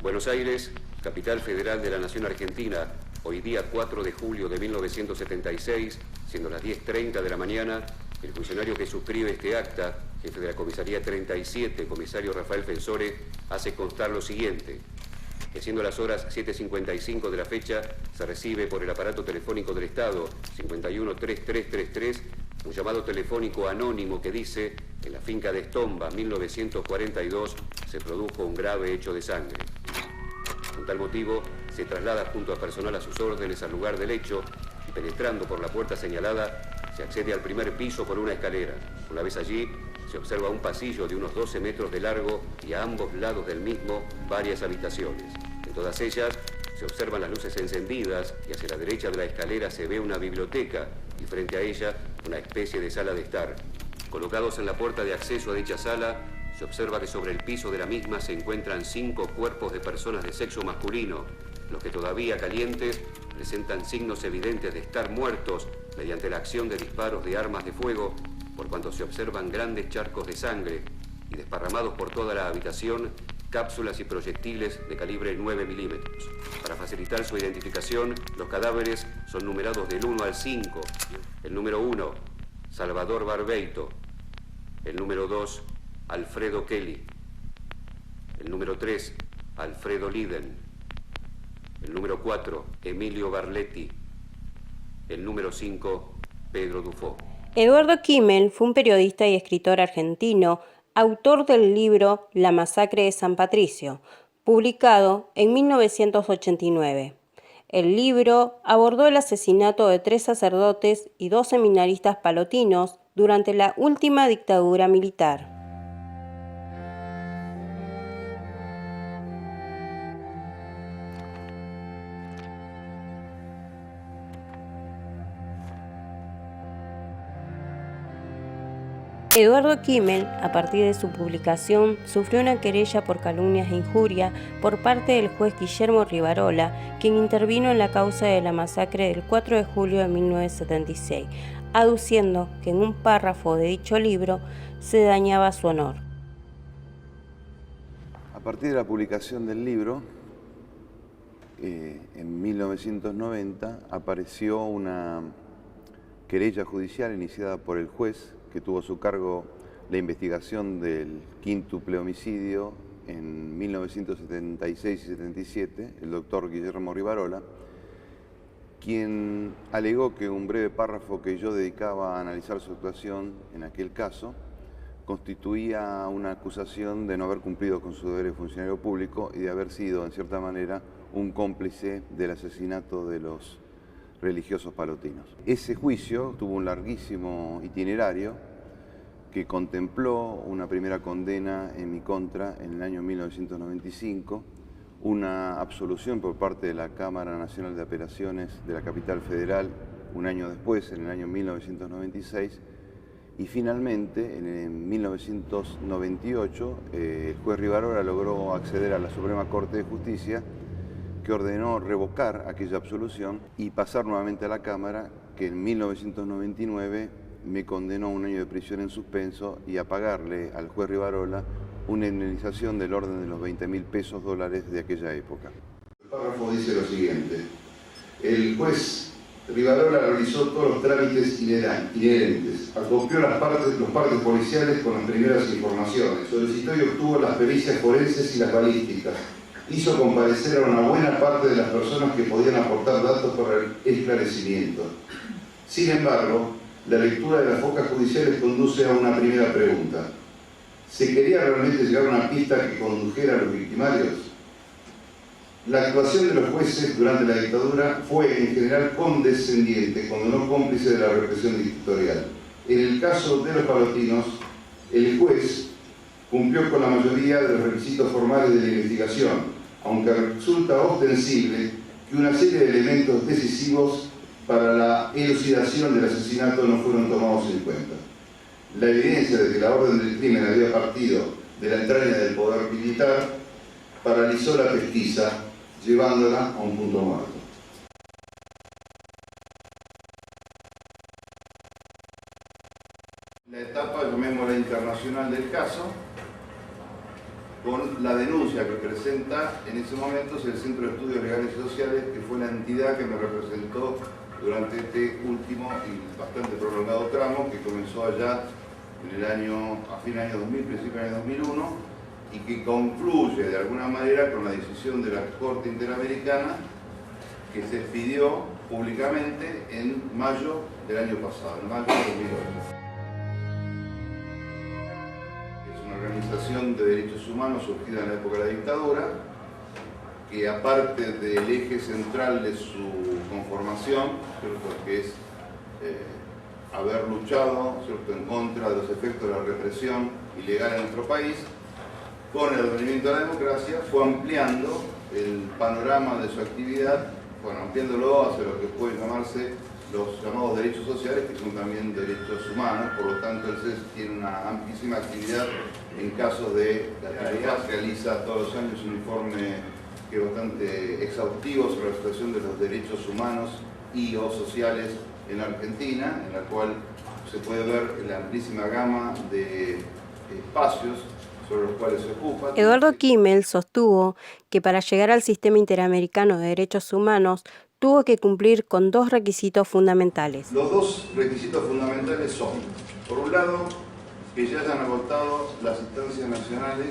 Buenos Aires, capital federal de la Nación Argentina, hoy día 4 de julio de 1976, siendo las 10:30 de la mañana, el funcionario que suscribe este acta, jefe de la Comisaría 37, comisario Rafael Fensore, hace constar lo siguiente: que siendo las horas 7:55 de la fecha, se recibe por el aparato telefónico del Estado 513333 un llamado telefónico anónimo que dice: en la finca de Estomba, 1942, se produjo un grave hecho de sangre. Con tal motivo, se traslada junto a personal a sus órdenes al lugar del hecho y, penetrando por la puerta señalada, se accede al primer piso por una escalera. Una vez allí, se observa un pasillo de unos 12 metros de largo y a ambos lados del mismo varias habitaciones. En todas ellas se observan las luces encendidas y hacia la derecha de la escalera se ve una biblioteca y frente a ella una especie de sala de estar. Colocados en la puerta de acceso a dicha sala, se observa que sobre el piso de la misma se encuentran 5 cuerpos de personas de sexo masculino, los que todavía calientes presentan signos evidentes de estar muertos mediante la acción de disparos de armas de fuego, por cuanto se observan grandes charcos de sangre y desparramados por toda la habitación cápsulas y proyectiles de calibre 9 milímetros. Para facilitar su identificación, los cadáveres son numerados del 1 al 5. El número 1, Salvador Barbeito. El número 2, Alfredo Kelly. El número 3, Alfredo Liden. El número 4, Emilio Barletti. El número 5, Pedro Dufó. Eduardo Kimmel fue un periodista y escritor argentino, autor del libro La masacre de San Patricio, publicado en 1989. El libro abordó el asesinato de 3 sacerdotes y 2 seminaristas palotinos durante la última dictadura militar. Eduardo Kimmel, a partir de su publicación, sufrió una querella por calumnias e injuria por parte del juez Guillermo Rivarola, quien intervino en la causa de la masacre del 4 de julio de 1976, aduciendo que en un párrafo de dicho libro se dañaba su honor. A partir de la publicación del libro, en 1990 apareció una querella judicial iniciada por el juez que tuvo a su cargo la investigación del quíntuple homicidio en 1976 y 77, el doctor Guillermo Rivarola, quien alegó que un breve párrafo que yo dedicaba a analizar su actuación en aquel caso constituía una acusación de no haber cumplido con su deber de funcionario público y de haber sido, en cierta manera, un cómplice del asesinato de los religiosos palotinos. Ese juicio tuvo un larguísimo itinerario que contempló una primera condena en mi contra en el año 1995, una absolución por parte de la Cámara Nacional de Apelaciones de la Capital Federal un año después, en el año 1996, y finalmente, en 1998, el juez Rivarola logró acceder a la Suprema Corte de Justicia, que ordenó revocar aquella absolución y pasar nuevamente a la Cámara, que en 1999 me condenó a un año de prisión en suspenso y a pagarle al juez Rivarola una indemnización del orden de los 20.000 pesos dólares de aquella época. El párrafo dice lo siguiente: el juez Rivarola realizó todos los trámites inherentes, acopió los partes policiales con las primeras informaciones, solicitó y obtuvo las pericias forenses y las balísticas, hizo comparecer a una buena parte de las personas que podían aportar datos para el esclarecimiento. Sin embargo, la lectura de las focas judiciales conduce a una primera pregunta: ¿se quería realmente llegar a una pista que condujera a los victimarios? La actuación de los jueces durante la dictadura fue en general condescendiente, cuando no cómplice de la represión dictatorial. En el caso de los palotinos, el juez cumplió con la mayoría de los requisitos formales de la investigación, aunque resulta ostensible que una serie de elementos decisivos para la elucidación del asesinato no fueron tomados en cuenta. La evidencia de que la orden del crimen había partido de la entraña del poder militar paralizó la pesquisa, llevándola a un punto muerto. La etapa, llamémosla internacional del caso, con la denuncia que presenta en ese momento es el Centro de Estudios Legales y Sociales, que fue la entidad que me representó durante este último y bastante prolongado tramo que comenzó allá en el año, a fin del año 2000, principio del año 2001, y que concluye de alguna manera con la decisión de la Corte Interamericana que se expidió públicamente en mayo del año pasado, en mayo de 2008. Es una organización de derechos humanos surgida en la época de la dictadura, que aparte del eje central de su conformación, ¿cierto?, que es haber luchado, ¿cierto?, en contra de los efectos de la represión ilegal en nuestro país, con el advenimiento de la democracia fue ampliando el panorama de su actividad, bueno, ampliándolo hacia lo que puede llamarse los llamados derechos sociales, que son también derechos humanos. Por lo tanto, el CES tiene una amplísima actividad en casos de la actividad, realiza todos los años un informe que es bastante exhaustivo sobre la situación de los derechos humanos y o sociales en la Argentina, en la cual se puede ver la amplísima gama de espacios sobre los cuales se ocupa. Eduardo Kimmel sostuvo que para llegar al Sistema Interamericano de Derechos Humanos tuvo que cumplir con dos requisitos fundamentales. Los dos requisitos fundamentales son, por un lado, que ya hayan agotado las instancias nacionales,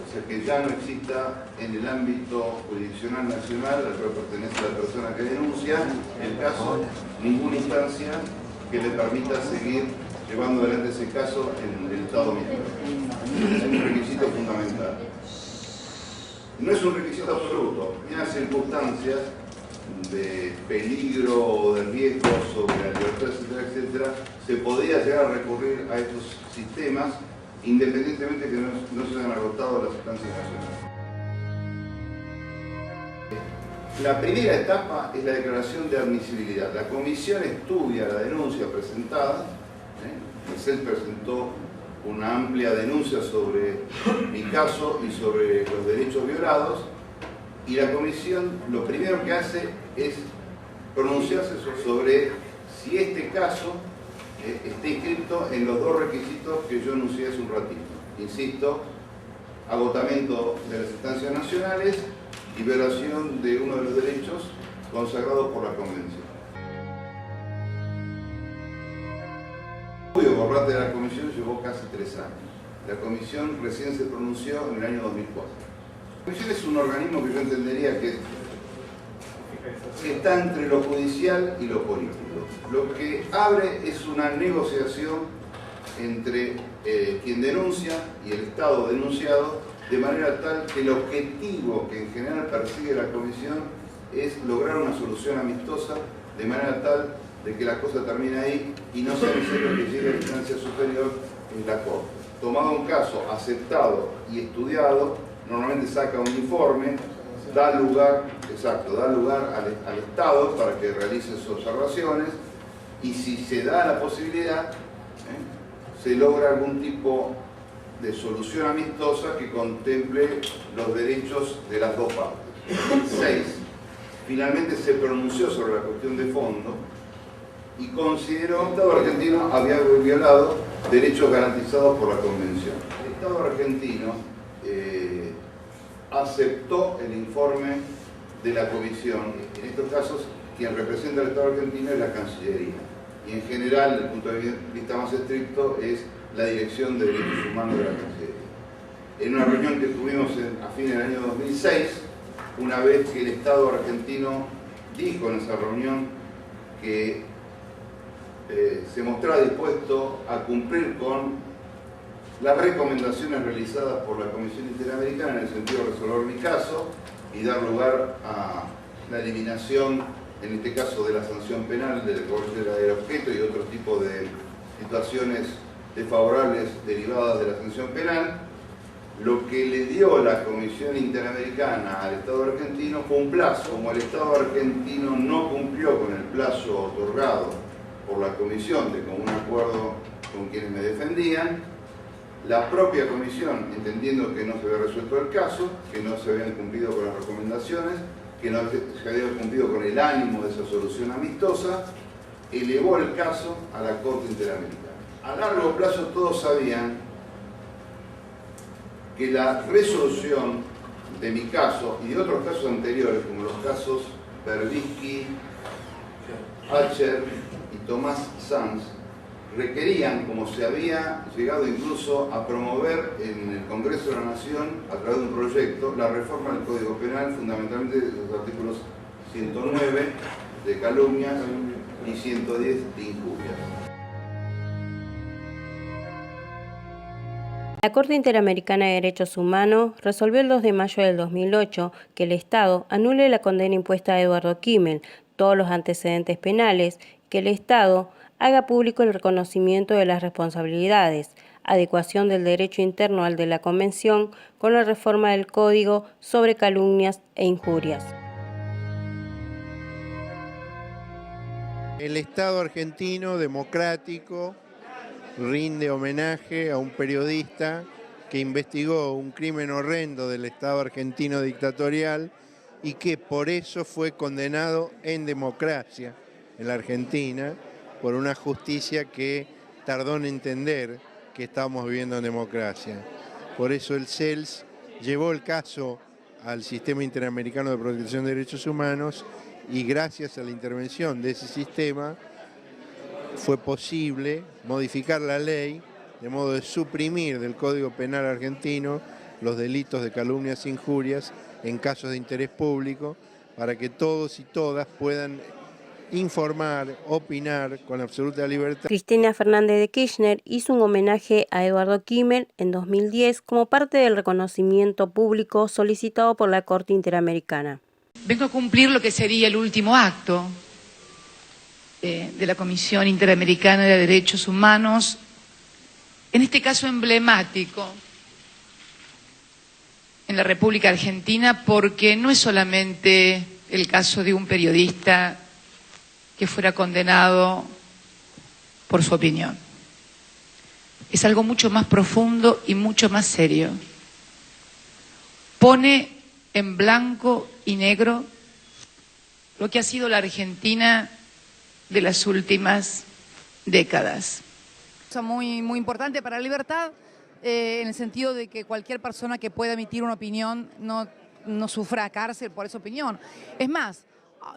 o sea, que ya no exista en el ámbito jurisdiccional nacional, al cual pertenece la persona que denuncia, el caso, ninguna instancia que le permita seguir llevando adelante ese caso en el Estado mismo. Es un requisito fundamental. No es un requisito absoluto. En las circunstancias de peligro o de riesgo sobre la libertad, etcétera, etcétera, se podía llegar a recurrir a estos sistemas independientemente que no se hayan agotado las instancias nacionales. La primera etapa es la declaración de admisibilidad. La comisión estudia la denuncia presentada. El CES presentó una amplia denuncia sobre mi caso y sobre los derechos violados, y la comisión lo primero que hace es pronunciarse sobre si este caso está inscrito en los dos requisitos que yo anuncié hace un ratito. Insisto, agotamiento de las instancias nacionales y violación de uno de los derechos consagrados por la Convención. El estudio por parte de la Comisión llevó casi 3 años. La Comisión recién se pronunció en el año 2004. La Comisión es un organismo que yo entendería que está entre lo judicial y lo político. Lo que abre es una negociación entre quien denuncia y el Estado denunciado, de manera tal que el objetivo que en general persigue la Comisión es lograr una solución amistosa, de manera tal de que la cosa termine ahí y no sea necesario que llegue a la instancia superior en la Corte. Tomado un caso aceptado y estudiado, normalmente saca un informe, da lugar al Estado para que realice sus observaciones, y si se da la posibilidad, se logra algún tipo de solución amistosa que contemple los derechos de las dos partes. 6. Finalmente se pronunció sobre la cuestión de fondo y consideró que el Estado argentino había violado derechos garantizados por la Convención. El Estado argentino aceptó el informe de la Comisión. En estos casos, quien representa al Estado argentino es la Cancillería. Y en general, desde el punto de vista más estricto, es la Dirección de Derechos Humanos de la Cancillería. En una reunión que tuvimos a fines del año 2006, una vez que el Estado argentino dijo en esa reunión que se mostraba dispuesto a cumplir con las recomendaciones realizadas por la Comisión Interamericana en el sentido de resolver mi caso y dar lugar a la eliminación, en este caso, de la sanción penal, de la cobardía del objeto y otro tipo de situaciones desfavorables derivadas de la sanción penal, lo que le dio la Comisión Interamericana al Estado argentino fue un plazo. Como el Estado argentino no cumplió con el plazo otorgado por la Comisión de común acuerdo con quienes me defendían, la propia Comisión, entendiendo que no se había resuelto el caso, que no se habían cumplido con las recomendaciones, que no se había cumplido con el ánimo de esa solución amistosa, elevó el caso a la Corte Interamericana. A largo plazo todos sabían que la resolución de mi caso y de otros casos anteriores, como los casos Berbisky, Hatcher y Tomás Sanz, requerían, como se había llegado incluso a promover en el Congreso de la Nación a través de un proyecto, la reforma del Código Penal, fundamentalmente de los artículos 109 de calumnias y 110 de injurias. La Corte Interamericana de Derechos Humanos resolvió el 2 de mayo del 2008 que el Estado anule la condena impuesta a Eduardo Kimmel, todos los antecedentes penales, que el Estado haga público el reconocimiento de las responsabilidades, adecuación del derecho interno al de la Convención con la reforma del Código sobre calumnias e injurias. El Estado argentino democrático rinde homenaje a un periodista que investigó un crimen horrendo del Estado argentino dictatorial y que por eso fue condenado en democracia en la Argentina por una justicia que tardó en entender que estábamos viviendo en democracia. Por eso el CELS llevó el caso al Sistema Interamericano de Protección de Derechos Humanos y gracias a la intervención de ese sistema fue posible modificar la ley de modo de suprimir del Código Penal argentino los delitos de calumnias e injurias en casos de interés público para que todos y todas puedan informar, opinar con absoluta libertad. Cristina Fernández de Kirchner hizo un homenaje a Eduardo Kimmel en 2010 como parte del reconocimiento público solicitado por la Corte Interamericana. Vengo a cumplir lo que sería el último acto de la Comisión Interamericana de Derechos Humanos, en este caso emblemático en la República Argentina, porque no es solamente el caso de un periodista que fuera condenado por su opinión. Es algo mucho más profundo y mucho más serio. Pone en blanco y negro lo que ha sido la Argentina de las últimas décadas. Muy importante para la libertad, en el sentido de que cualquier persona que pueda emitir una opinión no sufra cárcel por esa opinión. Es más,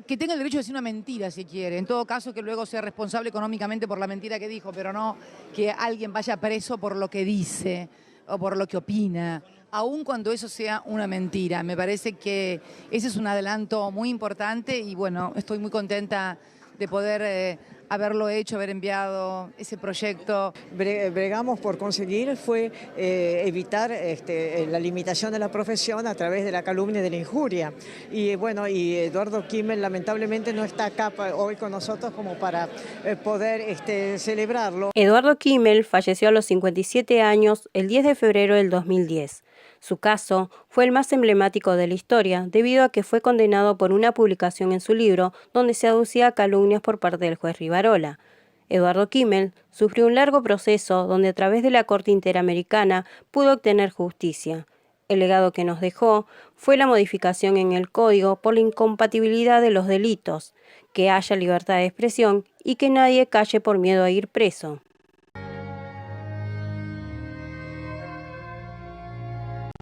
que tenga el derecho de decir una mentira si quiere, en todo caso que luego sea responsable económicamente por la mentira que dijo, pero no que alguien vaya preso por lo que dice o por lo que opina, aun cuando eso sea una mentira. Me parece que ese es un adelanto muy importante y bueno, estoy muy contenta de poder haberlo hecho, haber enviado ese proyecto. Bregamos por conseguir fue evitar la limitación de la profesión a través de la calumnia y de la injuria. Y bueno, y Eduardo Kimmel lamentablemente no está acá hoy con nosotros como para poder celebrarlo. Eduardo Kimmel falleció a los 57 años el 10 de febrero del 2010. Su caso fue el más emblemático de la historia debido a que fue condenado por una publicación en su libro donde se aducía calumnias por parte del juez Rivarola. Eduardo Kimmel sufrió un largo proceso donde a través de la Corte Interamericana pudo obtener justicia. El legado que nos dejó fue la modificación en el Código por la incompatibilidad de los delitos, que haya libertad de expresión y que nadie calle por miedo a ir preso.